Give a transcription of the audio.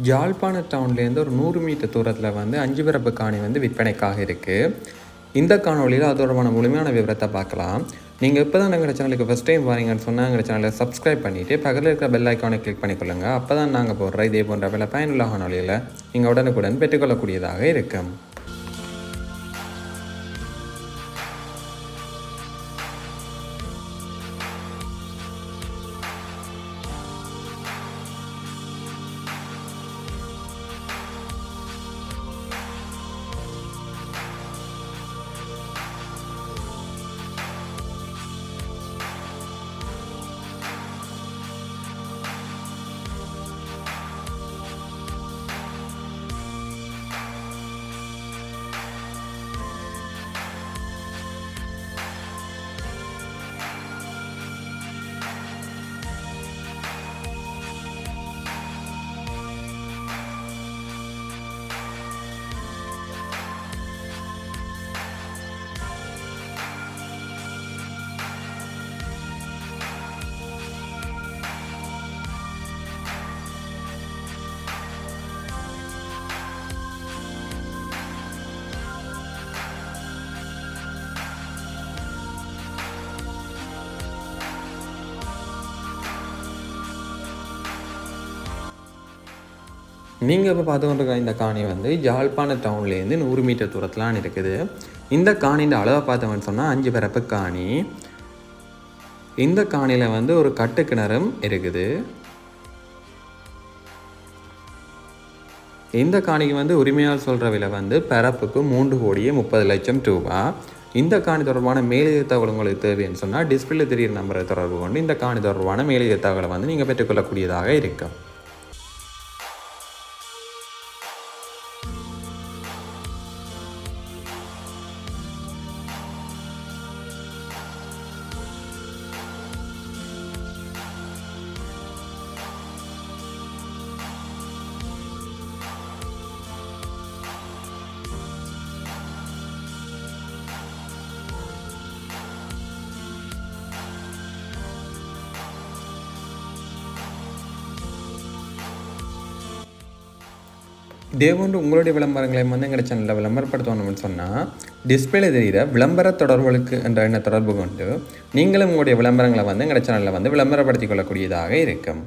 யாழ்ப்பாண டவுன்லேருந்து ஒரு 100 மீட்டர் தூரத்தில் வந்து 5 பரப்பு காணி வந்து விற்பனைக்காக இருக்குது. இந்த காணொலியில் அதோடமான முழுமையான விவரத்தை பார்க்கலாம். நீங்கள் இப்போ தான் எங்கள் சேனலுக்கு ஃபஸ்ட் டைம் வரீங்கன்னு சொன்னால் எங்கள் சேனலை சப்ஸ்கிரைப் பண்ணிவிட்டு பக்கத்தில் இருக்கிற பெல் ஐக்கானை கிளிக் பண்ணிக்கொள்ளுங்கள். அப்போ தான் நாங்கள் போடுற இதே போன்ற பல பயனுள்ள காணொலியில் நீங்கள் உடனுக்குடன் பெற்றுக்கொள்ளக்கூடியதாக இருக்கும். நீங்கள் இப்போ பார்த்து கொண்டிருக்க இந்த காணி வந்து யாழ்ப்பாண டவுன்லேருந்து 100 மீட்டர் தூரத்திலான் இருக்குது. இந்த காணியின் அளவை பார்த்தவன்னு சொன்னால் 5 பரப்பு காணி. இந்த காணியில் வந்து ஒரு கட்டு கிணறும் இருக்குது. இந்த காணிக்கு வந்து உரிமையால் சொல்கிற விலை வந்து பரப்புக்கு 3,30,00,000 ரூபா. இந்த காணி தொடர்பான மேலதிக தகவல் உங்களுக்கு தேவைன்னு சொன்னால் டிஸ்பிளே தெரிகிற நம்பரை தொடர்பு கொண்டு இந்த காணி தொடர்பான மேலதிக தகவலை வந்து நீங்கள் பெற்றுக்கொள்ளக்கூடியதாக இருக்கும். இதே போன்று உங்களுடைய விளம்பரங்களை வந்து எங்கள் சேனலில் விளம்பரப்படுத்தணும்னு சொன்னால் டிஸ்பிளே தெரிகிற விளம்பர தொடர்புகளுக்கு என்ற எண்ணை தொடர்பு கொண்டு நீங்களும் உங்களுடைய விளம்பரங்களை வந்து எங்கள் சேனலில் வந்து விளம்பரப்படுத்திக் கொள்ளக்கூடியதாக இருக்கும்.